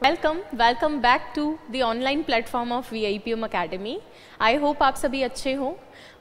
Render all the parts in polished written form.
Welcome back to the online platform of VIPM academy. I hope आप सभी अच्छे हों।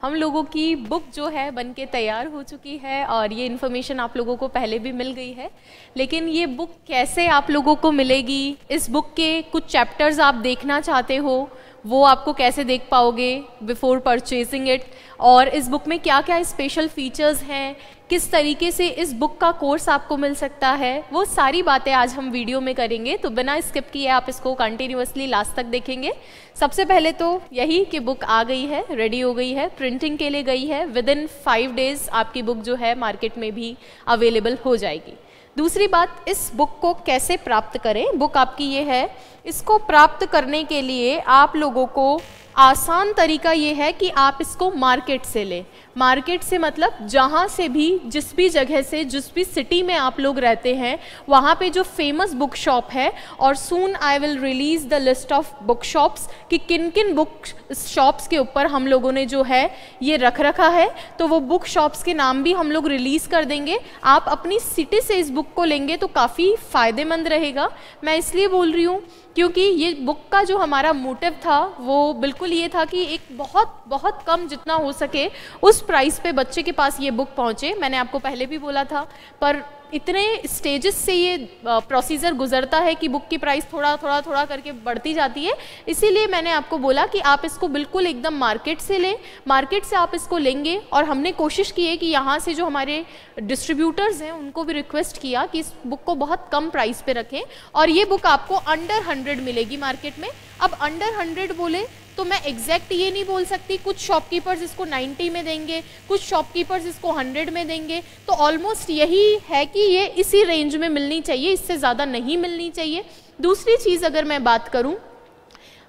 हम लोगों की बुक जो है बन के तैयार हो चुकी है और ये इन्फॉर्मेशन आप लोगों को पहले भी मिल गई है, लेकिन ये बुक कैसे आप लोगों को मिलेगी, इस बुक के कुछ चैप्टर्स आप देखना चाहते हो वो आपको कैसे देख पाओगे बिफोर परचेजिंग इट, और इस बुक में क्या क्या स्पेशल फीचर्स हैं, किस तरीके से इस बुक का कोर्स आपको मिल सकता है, वो सारी बातें आज हम वीडियो में करेंगे। तो बिना स्किप किए आप इसको कंटिन्यूअसली लास्ट तक देखेंगे। सबसे पहले तो यही कि बुक आ गई है, रेडी हो गई है, प्रिंटिंग के लिए गई है। विदिन 5 डेज़ आपकी बुक जो है मार्केट में भी अवेलेबल हो जाएगी। दूसरी बात, इस बुक को कैसे प्राप्त करें। बुक आपकी ये है, इसको प्राप्त करने के लिए आप लोगों को आसान तरीका ये है कि आप इसको मार्केट से लें। मार्केट से मतलब जहाँ से भी, जिस भी जगह से, जिस भी सिटी में आप लोग रहते हैं, वहाँ पे जो फेमस बुक शॉप है, और soon I will release the list of book shops कि किन किन बुक शॉप्स के ऊपर हम लोगों ने जो है ये रख रखा है, तो वो बुक शॉप्स के नाम भी हम लोग रिलीज़ कर देंगे। आप अपनी सिटी से इस बुक को लेंगे तो काफ़ी फ़ायदेमंद रहेगा। मैं इसलिए बोल रही हूँ क्योंकि ये बुक का जो हमारा मोटिव था वो बिल्कुल ये था कि एक बहुत कम जितना हो सके उस प्राइस पे बच्चे के पास ये बुक पहुँचे। मैंने आपको पहले भी बोला था, पर इतने स्टेजेस से ये प्रोसीजर गुजरता है कि बुक की प्राइस थोड़ा करके बढ़ती जाती है। इसीलिए मैंने आपको बोला कि आप इसको बिल्कुल एकदम मार्केट से लें। मार्केट से आप इसको लेंगे, और हमने कोशिश की है कि यहाँ से जो हमारे डिस्ट्रीब्यूटर्स हैं उनको भी रिक्वेस्ट किया कि इस बुक को बहुत कम प्राइस पे रखें, और ये बुक आपको अंडर 100 मिलेगी मार्केट में। अब अंडर 100 बोले तो मैं एग्जैक्ट ये नहीं बोल सकती, कुछ शॉपकीपर्स इसको 90 में देंगे, कुछ शॉपकीपर्स इसको 100 में देंगे, तो ऑलमोस्ट यही है कि ये इसी रेंज में मिलनी चाहिए, इससे ज़्यादा नहीं मिलनी चाहिए। दूसरी चीज़ अगर मैं बात करूं,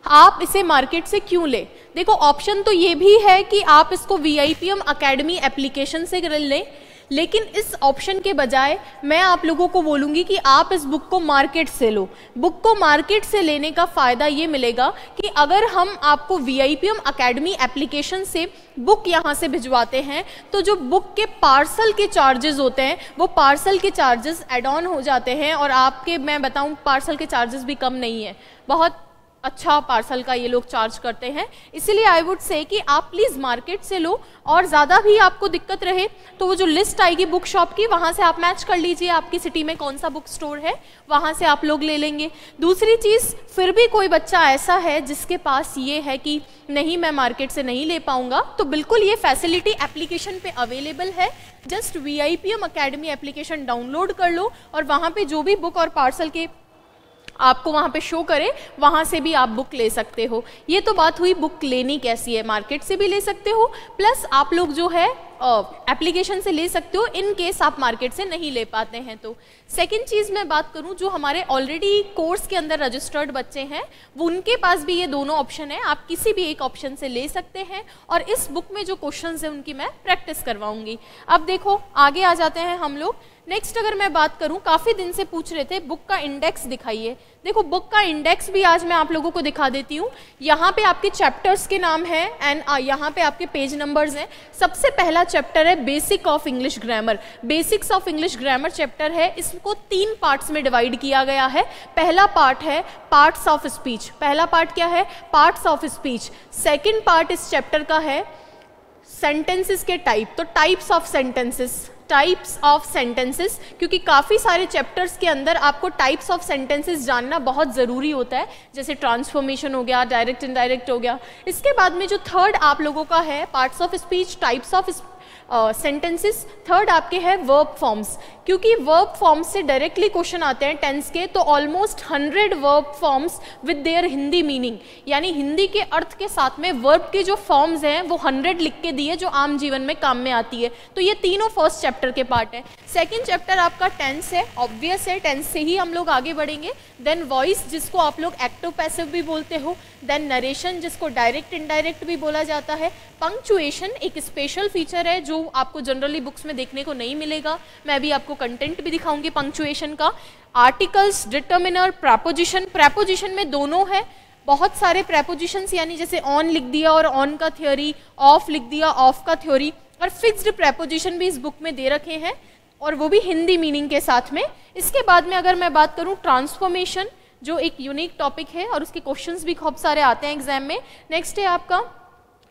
आप इसे मार्केट से क्यों ले। देखो, ऑप्शन तो ये भी है कि आप इसको VIPM अकेडमी एप्लीकेशन से लें, लेकिन इस ऑप्शन के बजाय मैं आप लोगों को बोलूँगी कि आप इस बुक को मार्केट से लो। बुक को मार्केट से लेने का फ़ायदा ये मिलेगा कि अगर हम आपको VIPM अकेडमी एप्लीकेशन से बुक यहाँ से भिजवाते हैं तो जो बुक के पार्सल के चार्जेस होते हैं वो पार्सल के चार्जेस एड ऑन हो जाते हैं, और आपके, मैं बताऊँ, पार्सल के चार्जेस भी कम नहीं है, बहुत अच्छा पार्सल का ये लोग चार्ज करते हैं। इसीलिए आई वुड से कि आप प्लीज़ मार्केट से लो, और ज़्यादा भी आपको दिक्कत रहे तो वो जो लिस्ट आएगी बुक शॉप की, वहाँ से आप मैच कर लीजिए आपकी सिटी में कौन सा बुक स्टोर है, वहाँ से आप लोग ले लेंगे। दूसरी चीज़, फिर भी कोई बच्चा ऐसा है जिसके पास ये है कि नहीं मैं मार्केट से नहीं ले पाऊँगा, तो बिल्कुल ये फैसिलिटी एप्लीकेशन पे अवेलेबल है। Just VIPM academy application download कर लो, और वहाँ पर जो भी बुक और पार्सल के आपको वहाँ पे शो करे, वहाँ से भी आप बुक ले सकते हो। ये तो बात हुई बुक लेनी कैसी है, मार्केट से भी ले सकते हो, प्लस आप लोग जो है एप्लीकेशन से ले सकते हो इन केस आप मार्केट से नहीं ले पाते हैं तो। सेकंड चीज़ मैं बात करूं, जो हमारे ऑलरेडी कोर्स के अंदर रजिस्टर्ड बच्चे हैं वो उनके पास भी ये दोनों ऑप्शन है, आप किसी भी एक ऑप्शन से ले सकते हैं, और इस बुक में जो क्वेश्चंस हैं उनकी मैं प्रैक्टिस करवाऊंगी। अब देखो आगे आ जाते हैं हम लोग। नेक्स्ट अगर मैं बात करूं, काफ़ी दिन से पूछ रहे थे बुक का इंडेक्स दिखाइए। देखो, बुक का इंडेक्स भी आज मैं आप लोगों को दिखा देती हूँ। यहाँ पे आपके चैप्टर्स के नाम है एंड यहाँ पे आपके पेज नंबर्स हैं। सबसे पहला चैप्टर है basic of English grammar. Basics of English grammar chapter है, इसको 3 पार्ट्स में डिवाइड किया गया है। पहला पार्ट है पार्ट्स ऑफ स्पीच। पहला पार्ट क्या है? Parts of speech. Second part इस चैप्टर का है सेंटेंसेस के टाइप, तो types of sentences, types of sentences, क्योंकि काफ़ी सारे चैप्टर्स के अंदर आपको टाइप्स ऑफ सेंटेंसेस जानना बहुत ज़रूरी होता है, जैसे ट्रांसफॉर्मेशन हो गया, डायरेक्ट इनडायरेक्ट हो गया। इसके बाद में जो थर्ड आप लोगों का है parts of speech, types of sentences, third आपके है वर्ब फॉर्म्स, क्योंकि वर्ब फॉर्म्स से डायरेक्टली क्वेश्चन आते हैं टेंस के, तो almost 100 verb forms with their Hindi meaning, यानी हिंदी के अर्थ के साथ में वर्ब के जो फॉर्म्स हैं वो 100 लिख के दिए जो आम जीवन में काम में आती है। तो ये तीनों फर्स्ट चैप्टर के पार्ट है। सेकेंड चैप्टर आपका टेंस है, ऑब्वियस है, टेंस से ही हम लोग आगे बढ़ेंगे। देन वॉइस, जिसको आप लोग एक्टिव पैसिव भी बोलते हो। देन नरेशन, जिसको डायरेक्ट इनडायरेक्ट भी बोला जाता है। पंक्चुएशन एक स्पेशल फीचर है जो आपको जनरली बुक्स में देखने को नहीं मिलेगा, मैं भी आपको कंटेंट भी दिखाऊंगी पंक्चुएशन का। Articles, determiner, preposition. प्रेपोजिशन में दोनों है, बहुत सारे प्रेपोजिशंस, यानी जैसे ऑन लिख दिया और ऑन का थ्योरी, ऑफ लिख दिया ऑफ का थ्योरी, और फिक्स्ड प्रेपोजिशन भी इस बुक में दे रखे हैं, और वो भी हिंदी मीनिंग के साथ में। इसके बाद में अगर मैं बात करूं ट्रांसफॉर्मेशन, जो एक यूनिक टॉपिक है और उसके क्वेश्चंस भी खूब सारे आते हैं एग्जाम में। नेक्स्ट है आपका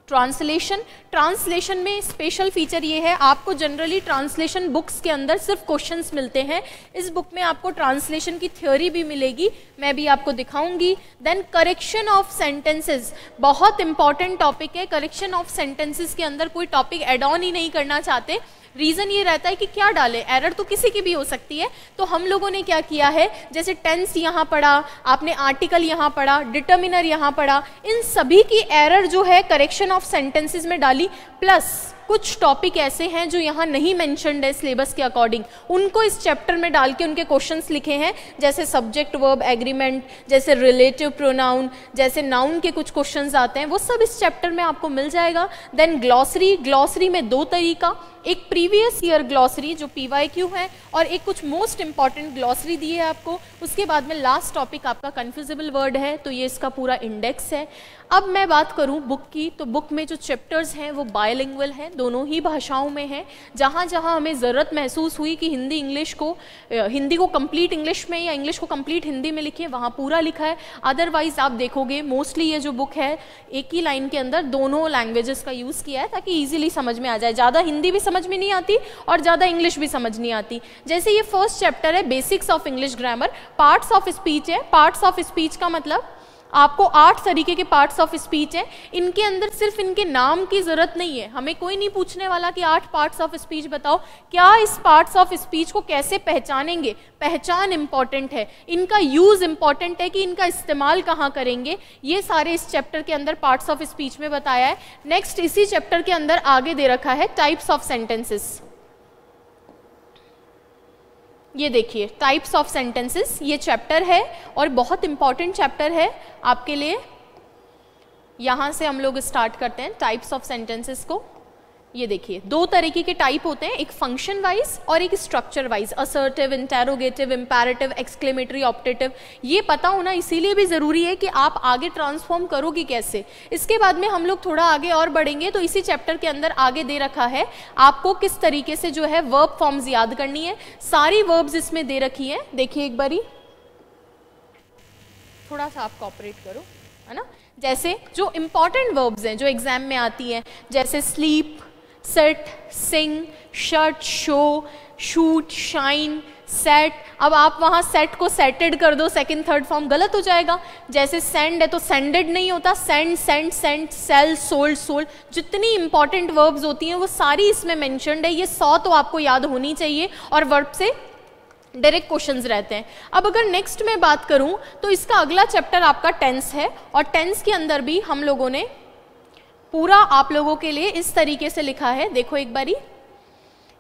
ट्रांसलेशन। ट्रांसलेशन में स्पेशल फीचर ये है, आपको जनरली ट्रांसलेशन बुक्स के अंदर सिर्फ क्वेश्चंस मिलते हैं, इस बुक में आपको ट्रांसलेशन की थ्योरी भी मिलेगी, मैं भी आपको दिखाऊंगी। देन करेक्शन ऑफ सेंटेंसेस, बहुत इंपॉर्टेंट टॉपिक है। करेक्शन ऑफ सेंटेंसेस के अंदर कोई टॉपिक एड ऑन ही नहीं करना चाहते, रीज़न ये रहता है कि क्या डालें, एरर तो किसी की भी हो सकती है। तो हम लोगों ने क्या किया है, जैसे टेंस यहाँ पढ़ा आपने, आर्टिकल यहाँ पढ़ा, डिटर्मिनर यहाँ पढ़ा, इन सभी की एरर जो है करेक्शन ऑफ सेंटेंसेस में डाली। प्लस कुछ टॉपिक ऐसे हैं जो यहाँ नहीं मेंशन्ड है सिलेबस के अकॉर्डिंग, उनको इस चैप्टर में डाल के उनके क्वेश्चंस लिखे हैं, जैसे सब्जेक्ट वर्ब एग्रीमेंट, जैसे रिलेटिव प्रोनाउन, जैसे नाउन के कुछ क्वेश्चंस आते हैं, वो सब इस चैप्टर में आपको मिल जाएगा। देन ग्लॉसरी, ग्लॉसरी में दो तरीका, एक प्रीवियस ईयर ग्लॉसरी जो PYQ है और एक कुछ मोस्ट इंपॉर्टेंट ग्लॉसरी दी है आपको। उसके बाद में लास्ट टॉपिक आपका कन्फ्यूजिबल वर्ड है, तो ये इसका पूरा इंडेक्स है। अब मैं बात करूं बुक की, तो बुक में जो चैप्टर्स हैं वो बायलिंगुअल हैं, दोनों ही भाषाओं में हैं। जहाँ जहाँ हमें ज़रूरत महसूस हुई कि हिंदी को कंप्लीट इंग्लिश में या इंग्लिश को कंप्लीट हिंदी में लिखिए, वहाँ पूरा लिखा है। अदरवाइज आप देखोगे मोस्टली ये जो बुक है एक ही लाइन के अंदर दोनों लैंग्वेजेस का यूज़ किया है ताकि ईजिली समझ में आ जाए। ज़्यादा हिंदी भी समझ में नहीं आती और ज़्यादा इंग्लिश भी समझ नहीं आती। जैसे ये फर्स्ट चैप्टर है basics of English grammar, parts of speech है। पार्ट्स ऑफ स्पीच का मतलब आपको 8 तरीके के पार्ट्स ऑफ स्पीच हैं, इनके अंदर सिर्फ इनके नाम की जरूरत नहीं है, हमें कोई नहीं पूछने वाला कि 8 पार्ट्स ऑफ स्पीच बताओ, क्या इस पार्ट्स ऑफ स्पीच को कैसे पहचानेंगे, पहचान इंपॉर्टेंट है, इनका यूज इंपॉर्टेंट है कि इनका इस्तेमाल कहाँ करेंगे, ये सारे इस चैप्टर के अंदर पार्ट्स ऑफ स्पीच में बताया है। नेक्स्ट इसी चैप्टर के अंदर आगे दे रखा है टाइप्स ऑफ सेंटेंसेस। ये देखिए टाइप्स ऑफ सेंटेंसेस, ये चैप्टर है और बहुत इंपॉर्टेंट चैप्टर है आपके लिए। यहाँ से हम लोग स्टार्ट करते हैं टाइप्स ऑफ सेंटेंसेस को। ये देखिए 2 तरीके के टाइप होते हैं, एक फंक्शन वाइज और एक structure wise, assertive, interrogative, imperative, exclamatory, optative. ये पता होना इसीलिए भी ज़रूरी है कि आप आगे ट्रांसफॉर्म करोगे कैसे। इसके बाद में हम लोग थोड़ा आगे और बढ़ेंगे, तो इसी चैप्टर के अंदर आगे दे रखा है आपको किस तरीके से जो है वर्ब फॉर्म्स याद करनी है। सारी वर्ब्स इसमें दे रखी है, देखिए एक बारी, थोड़ा सा आप कॉपरेट करो, है ना। जैसे जो इंपॉर्टेंट वर्ब्स हैं जो एग्जाम में आती हैं, जैसे sleep, set, sing, shut, show, shoot, shine, set. अब आप वहाँ सेट को सेटेड कर दो, सेकंड थर्ड फॉर्म गलत हो जाएगा। जैसे सेंड है तो सेंडेड नहीं होता, send, sent, sent, sell, sold, sold. जितनी इंपॉर्टेंट वर्ब्स होती हैं वो सारी इसमें मेंशन्ड है। ये 100 तो आपको याद होनी चाहिए और वर्ब से डायरेक्ट क्वेश्चंस रहते हैं। अब अगर नेक्स्ट में बात करूं तो इसका अगला चैप्टर आपका टेंस है और टेंस के अंदर भी हम लोगों ने पूरा आप लोगों के लिए इस तरीके से लिखा है, देखो एक बारी।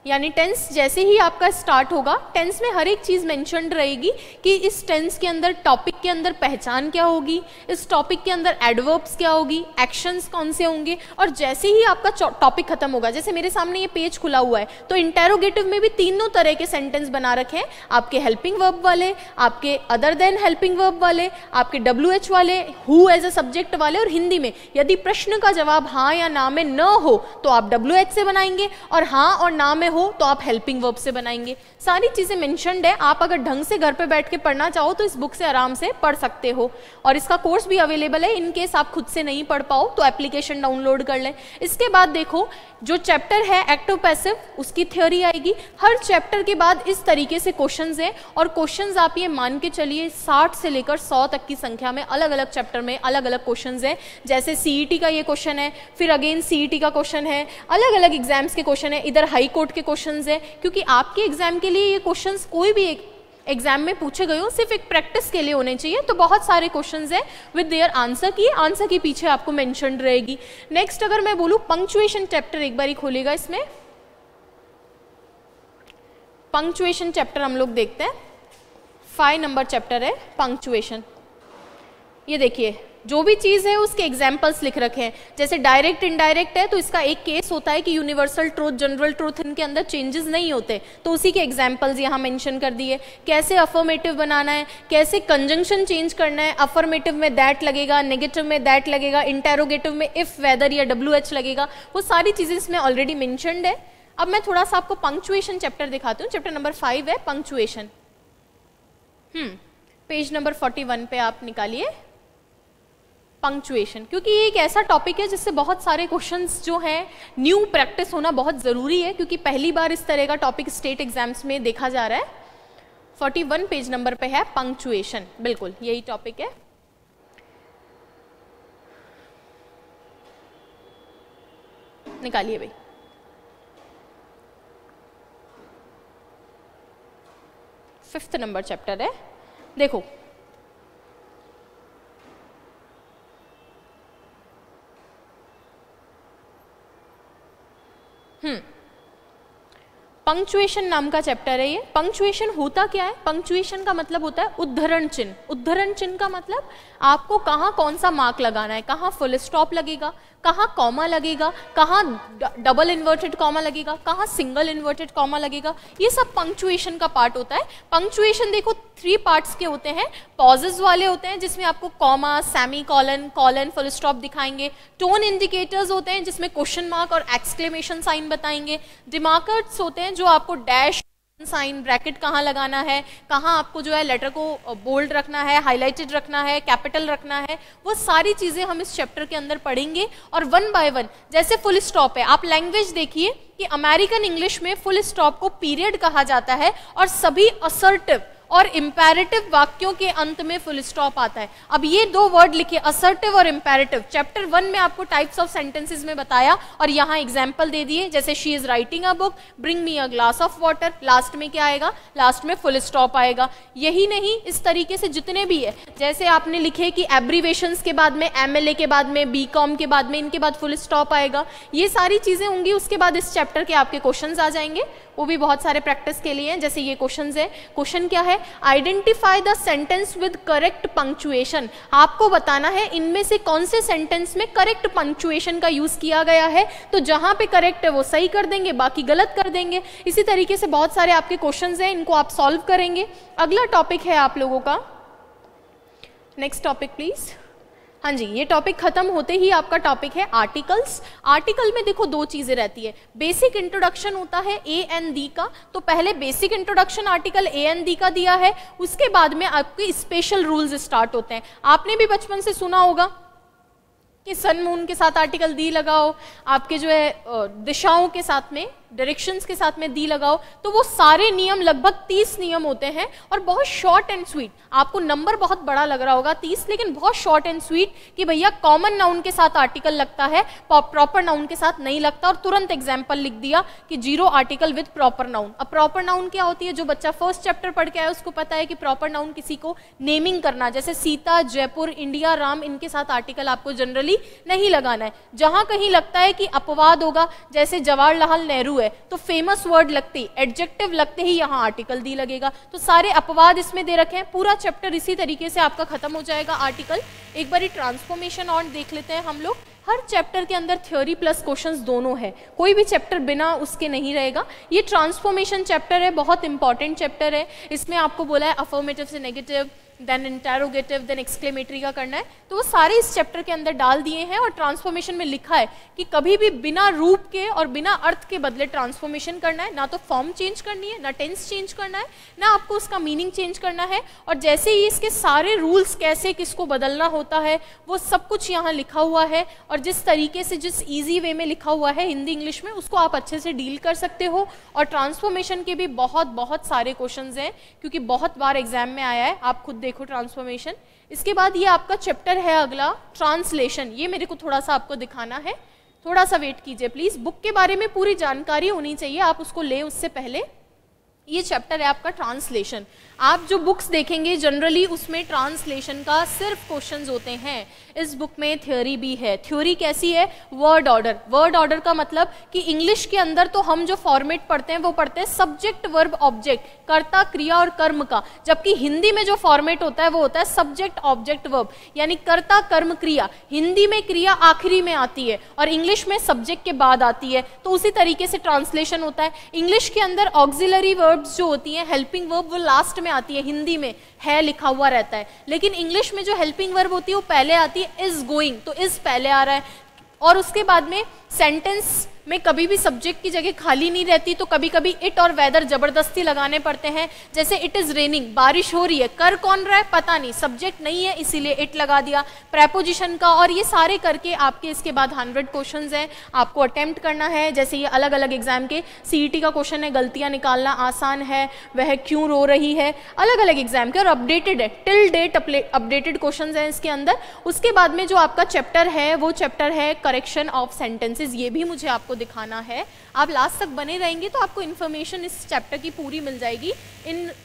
यानी टेंस जैसे ही आपका स्टार्ट होगा, टेंस में हर एक चीज़ मेंशन्ड रहेगी कि इस टेंस के अंदर टॉपिक के अंदर पहचान क्या होगी, इस टॉपिक के अंदर एडवर्ब्स क्या होगी, एक्शंस कौन से होंगे। और जैसे ही आपका टॉपिक खत्म होगा, जैसे मेरे सामने ये पेज खुला हुआ है, तो इंटेरोगेटिव में भी 3 तरह के सेंटेंस बना रखे हैं, आपके हेल्पिंग वर्ब वाले, आपके अदर देन हेल्पिंग वर्ब वाले, आपके WH वाले, हु एज अ सब्जेक्ट वाले, और हिंदी में यदि प्रश्न का जवाब हाँ या ना में न हो तो आप WH से बनाएंगे और हाँ और ना में हो तो आप हेल्पिंग वर्ब से बनाएंगे। सारी चीजें मेंशन्ड है, आप अगर ढंग से घर पे बैठ के पढ़ना चाहो तो इस बुक से आराम से पढ़ सकते हो। और इसका कोर्स भी अवेलेबल है, इन केस आप खुद से नहीं पढ़ पाओ तो एप्लीकेशन डाउनलोड कर लें। इसके बाद देखो जो चैप्टर है एक्टिव पैसिव, उसकी थ्योरी आएगी। हर चैप्टर के बाद इस तरीके से क्वेश्चंस हैं और क्वेश्चंस आप ये मान के चलिए 60 से लेकर 100 तक की संख्या में अलग अलग चैप्टर में अलग अलग क्वेश्चंस हैं। जैसे CET का ये क्वेश्चन है, फिर अगेन CET का क्वेश्चन है, अलग अलग एग्जाम्स के क्वेश्चन है, इधर हाई कोर्ट के क्वेश्चंस है, क्योंकि आपके एग्जाम के लिए ये क्वेश्चंस कोई भी एक एग्जाम में पूछे गए हो सिर्फ एक प्रैक्टिस के लिए होने चाहिए। तो बहुत सारे क्वेश्चंस हैं विद देयर आंसर की, आंसर के पीछे आपको मेंशन्ड रहेगी। नेक्स्ट अगर मैं बोलूं पंक्चुएशन चैप्टर, एक बार ही खोलेगा इसमें पंक्चुएशन चैप्टर हम लोग देखते हैं। 5 नंबर चैप्टर है पंक्चुएशन। ये देखिए जो भी चीज़ है उसके एग्जाम्पल्स लिख रखे हैं। जैसे डायरेक्ट इनडायरेक्ट है तो इसका एक केस होता है कि यूनिवर्सल ट्रूथ, जनरल ट्रूथ, इनके अंदर चेंजेस नहीं होते, तो उसी के एग्जाम्पल्स यहाँ मेंशन कर दिए। कैसे अफर्मेटिव बनाना है, कैसे कंजंक्शन चेंज करना है, अफर्मेटिव में दैट लगेगा, नेगेटिव में दैट लगेगा, इंटेरोगेटिव में इफ, वेदर या WH लगेगा, वो सारी चीज़ें इसमें ऑलरेडी मेंशन्ड है। अब मैं थोड़ा सा आपको पंक्चुएशन चैप्टर दिखाती हूँ। चैप्टर नंबर 5 है पंक्चुएशन। पेज नंबर 41 पे आप निकालिए पंक्चुएशन, क्योंकि ये एक ऐसा टॉपिक है जिससे बहुत सारे क्वेश्चंस जो हैं न्यू प्रैक्टिस होना बहुत ज़रूरी है, क्योंकि पहली बार इस तरह का टॉपिक स्टेट एग्जाम्स में देखा जा रहा है। 41 पेज नंबर पे है पंक्चुएशन, बिल्कुल यही टॉपिक है। निकालिए भाई। फिफ्थ नंबर चैप्टर है, देखो पंक्चुएशन नाम का चैप्टर है ये। पंक्चुएशन होता क्या है? पंक्चुएशन का मतलब होता है उद्धरण चिन्ह। उद्धरण चिन्ह का मतलब आपको कहाँ कौन सा मार्क लगाना है, कहाँ फुल स्टॉप लगेगा, कहाँ कॉमा लगेगा, कहाँ डबल इन्वर्टेड कॉमा लगेगा, कहाँ सिंगल इन्वर्टेड कॉमा लगेगा, ये सब पंक्चुएशन का पार्ट होता है। पंक्चुएशन देखो 3 पार्ट्स के होते हैं। पॉजेज वाले होते हैं जिसमें आपको comma, semi colon, colon, full stop दिखाएंगे। टोन इंडिकेटर्स होते हैं जिसमें क्वेश्चन मार्क और एक्सक्लेमेशन साइन बताएंगे। डिमार्कर्स होते हैं जो आपको डैश साइन, ब्रैकेट कहाँ लगाना है, कहाँ आपको जो है लेटर को बोल्ड रखना है, हाईलाइटेड रखना है, कैपिटल रखना है, वो सारी चीजें हम इस चैप्टर के अंदर पढ़ेंगे। और 1 बाय 1 जैसे फुल स्टॉप है, आप लैंग्वेज देखिए कि अमेरिकन इंग्लिश में फुल स्टॉप को पीरियड कहा जाता है और सभी असर्टिव और इंपैरेटिव वाक्यों के अंत में फुल स्टॉप आता है। अब ये 2 वर्ड लिखे, असर्टिव और इंपैरेटिव। चैप्टर 1 में आपको टाइप्स ऑफ सेंटेंसेस में बताया और यहाँ एग्जांपल दे दिए, जैसे she is writing a book, bring me a glass of water. Last में क्या आएगा? लास्ट में फुल स्टॉप आएगा। यही नहीं, इस तरीके से जितने भी है, जैसे आपने लिखे कि एब्रीवेशंस के बाद में, एमएलए के बाद में, बीकॉम के बाद में, इनके बाद फुल स्टॉप आएगा। ये सारी चीजें होंगी। उसके बाद इस चैप्टर के आपके क्वेश्चंस आ जाएंगे, वो भी बहुत सारे प्रैक्टिस के लिए हैं। जैसे ये क्वेश्चंस है, क्वेश्चन क्या है? Identify the sentence with correct punctuation. आपको बताना है इनमें से कौन से सेंटेंस में करेक्ट पंक्चुएशन का यूज किया गया है। तो जहां पे करेक्ट है वो सही कर देंगे, बाकी गलत कर देंगे। इसी तरीके से बहुत सारे आपके क्वेश्चंस हैं, इनको आप सॉल्व करेंगे। अगला टॉपिक है आप लोगों का, नेक्स्ट टॉपिक प्लीज। हाँ जी, ये टॉपिक खत्म होते ही आपका टॉपिक है आर्टिकल्स। आर्टिकल में देखो 2 चीजें रहती है। बेसिक इंट्रोडक्शन होता है ए एन डी का, तो पहले basic introduction article A N D का दिया है। उसके बाद में आपके स्पेशल रूल्स स्टार्ट होते हैं। आपने भी बचपन से सुना होगा कि सन मून के साथ आर्टिकल दी लगाओ, आपके जो है दिशाओं के साथ में, डायरेक्शंस के साथ में दी लगाओ। तो वो सारे नियम, लगभग 30 नियम होते हैं और बहुत शॉर्ट एंड स्वीट। आपको नंबर बहुत बड़ा लग रहा होगा 30, लेकिन बहुत शॉर्ट एंड स्वीट कि भैया कॉमन नाउन के साथ आर्टिकल लगता है, प्रॉपर नाउन के साथ नहीं लगता। और तुरंत एग्जाम्पल लिख दिया कि 0 आर्टिकल विद प्रॉपर नाउन। अब प्रॉपर नाउन क्या होती है? जो बच्चा फर्स्ट चैप्टर पढ़ के आया उसको पता है कि प्रॉपर नाउन किसी को नेमिंग करना, जैसे सीता, जयपुर, इंडिया, राम, इनके साथ आर्टिकल आपको जनरली नहीं लगाना है। जहां कहीं लगता है कि अपवाद होगा, जैसे जवाहरलाल नेहरू है, तो फेमस वर्ड लगते ही, एडजेक्टिव लगते ही यहाँ आर्टिकल दी लगेगा। तो सारे अपवाद इसमें दे रखे हैं। पूरा चैप्टर इसी तरीके से आपका खत्म हो जाएगा आर्टिकल। एक बार ट्रांसफॉर्मेशन और देख लेते हैं हम लोग। हर चैप्टर के अंदर थ्योरी प्लस क्वेश्चंस दोनों है, कोई भी चैप्टर बिना उसके नहीं रहेगा। ये ट्रांसफॉर्मेशन चैप्टर है, बहुत इंपॉर्टेंट चैप्टर है। इसमें आपको बोला है अफर्मेटिव से negative, then interrogative, then exclamatory का करना है। तो वो सारे इस चैप्टर के अंदर डाल दिए हैं। और ट्रांसफॉर्मेशन में लिखा है कि कभी भी बिना रूप के और बिना अर्थ के बदले ट्रांसफॉर्मेशन करना है। ना तो फॉर्म चेंज करनी है, ना टेंस चेंज करना है, ना आपको उसका मीनिंग चेंज करना है। और जैसे ही इसके सारे रूल्स, कैसे किसको बदलना होता है, वो सब कुछ यहाँ लिखा हुआ है। और जिस तरीके से, जिस ईजी वे में लिखा हुआ है हिंदी इंग्लिश में, उसको आप अच्छे से डील कर सकते हो। और ट्रांसफॉर्मेशन के भी बहुत सारे क्वेश्चन हैं, क्योंकि बहुत बार एग्जाम में आया है। आप खुद देखो ट्रांसफॉर्मेशन। इसके बाद ये आपका चैप्टर है अगला, ट्रांसलेशन। ये मेरे को थोड़ा सा आपको दिखाना है, थोड़ा सा वेट कीजिए प्लीज। बुक के बारे में पूरी जानकारी होनी चाहिए, आप उसको ले उससे पहले। ये चैप्टर है आपका ट्रांसलेशन। आप जो बुक्स देखेंगे जनरली उसमें ट्रांसलेशन का सिर्फ क्वेश्चंस होते हैं। इस बुक में थ्योरी भी है। थ्योरी कैसी है? Word order. वर्ड ऑर्डर का मतलब कि इंग्लिश के अंदर तो हम जो फॉर्मेट पढ़ते हैं वो पढ़ते हैं सब्जेक्ट, वर्ब, ऑब्जेक्ट, कर्ता, क्रिया और कर्म का। जबकि हिंदी में जो फॉर्मेट होता है वो होता है सब्जेक्ट, ऑब्जेक्ट, वर्ब, यानी कर्ता, कर्म, क्रिया। हिंदी में क्रिया आखिरी में आती है और इंग्लिश में सब्जेक्ट के बाद आती है। तो उसी तरीके से ट्रांसलेशन होता है। इंग्लिश के अंदर ऑक्सिलरी वर्ब्स जो होती हैं, हेल्पिंग वर्ब, वो लास्ट में आती है। हिंदी में है लिखा हुआ रहता है, लेकिन इंग्लिश में जो हेल्पिंग वर्ब होती है वो पहले आती है। इज गोइंग, तो इज पहले आ रहा है। और उसके बाद में सेंटेंस में कभी भी सब्जेक्ट की जगह खाली नहीं रहती, तो कभी कभी इट और वेदर जबरदस्ती लगाने पड़ते हैं। जैसे इट इज रेनिंग, बारिश हो रही है, कर कौन रहा है पता नहीं, सब्जेक्ट नहीं है इसीलिए इट लगा दिया, प्रेपोजिशन का। और ये सारे करके आपके इसके बाद 100 क्वेश्चंस हैं, आपको अटेम्प्ट करना है। जैसे ये अलग अलग एग्जाम के सीईटी का क्वेश्चन है, गलतियां निकालना आसान है, वह क्यों रो रही है, अलग अलग एग्जाम के, और अपडेटेड है, टिल डेट अपडेटेड क्वेश्चन है इसके अंदर। उसके बाद में जो आपका चैप्टर है वो चैप्टर है करेक्शन ऑफ सेंटेंसेज, ये भी मुझे आपको दिखाना है। आप लास्ट तक बने रहेंगे तो आपको इन्फॉर्मेशन इस चैप्टर की पूरी मिल जाएगी,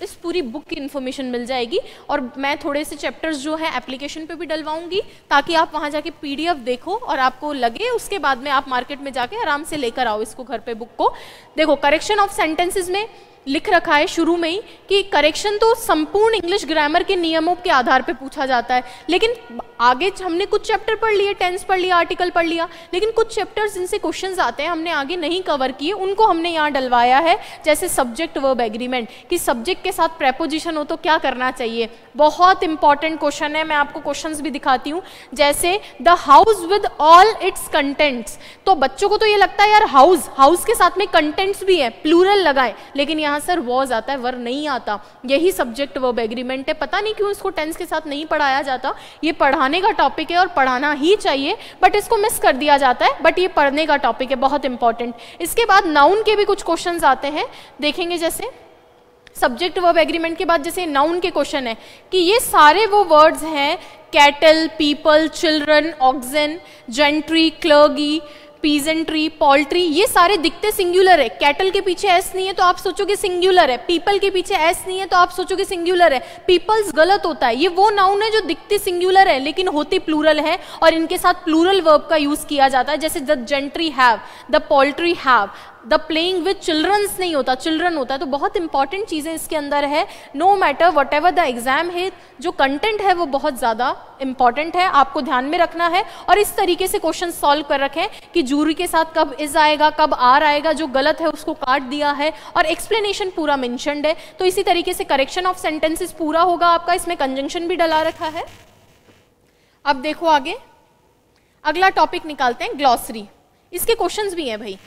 इस पूरी बुक की इन्फॉर्मेशन मिल जाएगी। और मैं थोड़े से चैप्टर्स जो है एप्लीकेशन पे भी डलवाऊंगी, ताकि आप वहां जाके पीडीएफ देखो और आपको लगे, उसके बाद में आप मार्केट में जाके आराम से लेकर आओ इसको घर पे बुक को। देखो करेक्शन ऑफ सेंटेंसेज में लिख रखा है शुरू में ही कि करेक्शन तो संपूर्ण इंग्लिश ग्रामर के नियमों के आधार पे पूछा जाता है, लेकिन आगे हमने कुछ चैप्टर पढ़ लिए, टेंस पढ़ लिया, आर्टिकल पढ़ लिया, लेकिन कुछ चैप्टर्स जिनसे क्वेश्चंस आते हैं हमने आगे नहीं कवर किए, उनको हमने यहाँ डलवाया है। जैसे सब्जेक्ट वर्ब एग्रीमेंट, कि सब्जेक्ट के साथ प्रेपोजिशन हो तो क्या करना चाहिए, बहुत इंपॉर्टेंट क्वेश्चन है। मैं आपको क्वेश्चंस भी दिखाती हूँ। जैसे the house with all it's contents, तो बच्चों को तो ये लगता है यार हाउस के साथ में कंटेंट्स भी है, प्लूरल लगाए, लेकिन यहाँ सर वॉज आता है, वर नहीं आता। यही सब्जेक्ट वर्ब एग्रीमेंट है। पता नहीं क्यों इसको टेंस के साथ नहीं पढ़ाया जाता, ये पढ़ाने का टॉपिक है और पढ़ाना ही चाहिए, बट इसको मिस कर दिया जाता है, बट ये पढ़ने का टॉपिक है, बहुत इंपॉर्टेंट। इसके बाद नाउन के भी कुछ क्वेश्चंस आते हैं, देखेंगे। जैसे सब्जेक्ट वर्ब एग्रीमेंट के बाद जैसे नाउन के क्वेश्चन है कि ये सारे वो वर्ड्स हैं, cattle, people, children, oxen, gentry, clergy, peasantry, poultry, ये सारे दिखते सिंगुलर है। कैटल के पीछे एस नहीं है तो आप सोचोगे सिंगुलर है, पीपल के पीछे एस नहीं है तो आप सोचोगे सिंगुलर है, पीपल्स गलत होता है। ये वो नाउन है जो दिखते सिंगुलर है लेकिन होती प्लूरल है, और इनके साथ प्लूरल वर्ब का यूज किया जाता है। जैसे the gentry have, the poultry have, the playing with childrens नहीं होता, चिल्ड्रन होता है। तो बहुत इंपॉर्टेंट चीजें इसके अंदर है। No matter whatever the exam है, जो कंटेंट है वो बहुत ज्यादा इंपॉर्टेंट है, आपको ध्यान में रखना है। और इस तरीके से क्वेश्चन सॉल्व कर रखे हैं कि जूरी के साथ कब इज आएगा, कब आर आएगा, जो गलत है उसको काट दिया है, और एक्सप्लेनेशन पूरा मेंशन्ड है। तो इसी तरीके से करेक्शन ऑफ सेंटेंसेस पूरा होगा आपका, इसमें कंजंक्शन भी डला रखा है। अब देखो आगे अगला टॉपिक निकालते हैं, ग्लॉसरी। इसके क्वेश्चंस भी हैं भाई,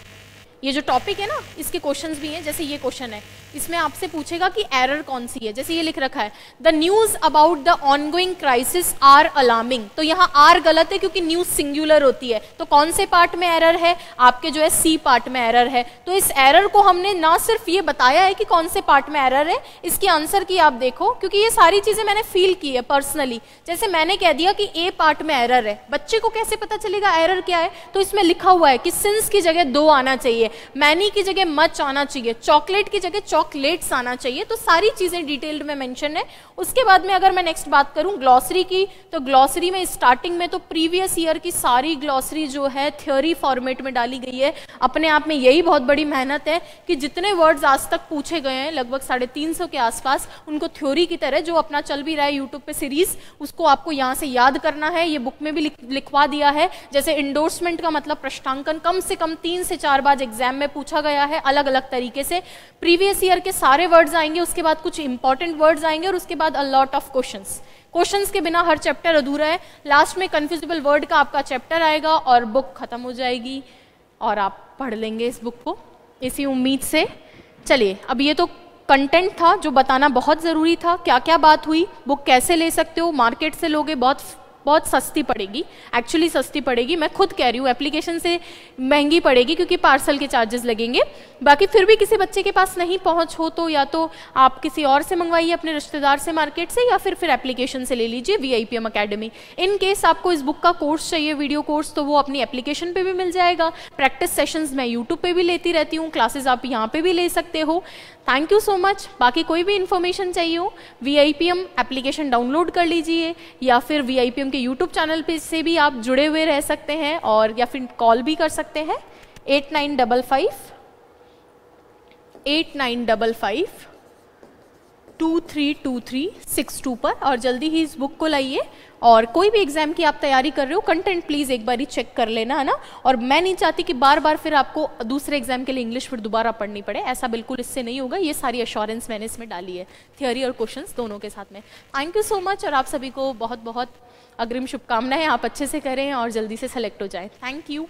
ये जो टॉपिक है ना इसके क्वेश्चंस भी हैं। जैसे ये क्वेश्चन है, इसमें आपसे पूछेगा कि एरर कौन सी है। जैसे ये लिख रखा है, the news about the ongoing crisis are alarming, तो यहाँ आर गलत है क्योंकि न्यूज सिंगुलर होती है। तो कौन से पार्ट में एरर है, आपके जो है सी पार्ट में एरर है। तो इस एरर को हमने ना सिर्फ ये बताया है कि कौन से पार्ट में एरर है, इसकी आंसर की आप देखो, क्योंकि ये सारी चीजें मैंने फील की है पर्सनली। जैसे मैंने कह दिया कि ए पार्ट में एरर है, बच्चे को कैसे पता चलेगा एरर क्या है, तो इसमें लिखा हुआ है कि सिंस की जगह दो आना चाहिए, मैनी की जगह मच आना चाहिए, चॉकलेट की जगह चॉकलेट्स आना चाहिए। तो सारी चीजें डिटेल्ड में मेंशन है। उसके बाद में अगर मैं नेक्स्ट बात करूं ग्लॉसरी की, तो ग्लॉसरी में स्टार्टिंग में तो प्रीवियस ईयर की सारी ग्लॉसरी जो है थ्योरी फॉर्मेट में डाली गई है। अपने आप में यही बहुत बड़ी मेहनत है कि जितने वर्ड्स आज तक पूछे गए हैं लगभग 350 के आसपास, उनको थ्योरी की तरह जो अपना चल भी रहा है यूट्यूब पे सीरीज, उसको आपको यहाँ से याद करना है। ये बुक में भी लिखवा दिया है। जैसे इंडोर्समेंट का मतलब पृष्ठांकन कम से कम 3 से 4 बार एग्जाम में पूछा गया है अलग अलग तरीके से। प्रीवियस ईयर के सारे वर्ड्स आएंगे, उसके बाद कुछ इंपॉर्टेंट वर्ड्स आएंगे, और उसके बाद अ लॉट ऑफ क्वेश्चंस के बिना हर चैप्टर अधूरा है। लास्ट में कंफ्यूजिबल वर्ड का आपका चैप्टर आएगा और बुक खत्म हो जाएगी और आप पढ़ लेंगे इस बुक को, इसी उम्मीद से। चलिए, अब ये तो कंटेंट था जो बताना बहुत ज़रूरी था, क्या क्या बात हुई, बुक कैसे ले सकते हो, मार्केट से लोगे बहुत सस्ती पड़ेगी, एक्चुअली सस्ती पड़ेगी, मैं खुद कह रही हूँ, एप्लीकेशन से महंगी पड़ेगी क्योंकि पार्सल के चार्जेस लगेंगे। बाकी फिर भी किसी बच्चे के पास नहीं पहुँच हो तो या तो आप किसी और से मंगवाइए, अपने रिश्तेदार से मार्केट से, या फिर एप्लीकेशन से ले लीजिए VIPM अकेडमी। इन केस आपको इस बुक का कोर्स चाहिए, वीडियो कोर्स, तो वो अपनी एप्लीकेशन पर भी मिल जाएगा। प्रैक्टिस सेशंस मैं यूट्यूब पर भी लेती रहती हूँ, क्लासेज आप यहाँ पर भी ले सकते हो। Thank you so much. बाकी कोई भी इन्फॉर्मेशन चाहिए हो, VIPM एप्लीकेशन डाउनलोड कर लीजिए, या फिर VIPM के यूट्यूब चैनल पे से भी आप जुड़े हुए रह सकते हैं, और या फिर कॉल भी कर सकते हैं 8955-232362 पर, और जल्दी ही इस बुक को लाइए। और कोई भी एग्जाम की आप तैयारी कर रहे हो, कंटेंट प्लीज़ एक बार ही चेक कर लेना, है ना। और मैं नहीं चाहती कि बार बार फिर आपको दूसरे एग्जाम के लिए इंग्लिश फिर दोबारा पढ़नी पड़े, ऐसा बिल्कुल इससे नहीं होगा। ये सारी एश्योरेंस मैंने इसमें डाली है, थियोरी और क्वेश्चंस दोनों के साथ में। थैंक यू सो मच, और आप सभी को बहुत बहुत अग्रिम शुभकामनाएं। आप अच्छे से करें और जल्दी से सेलेक्ट हो जाएं। Thank you.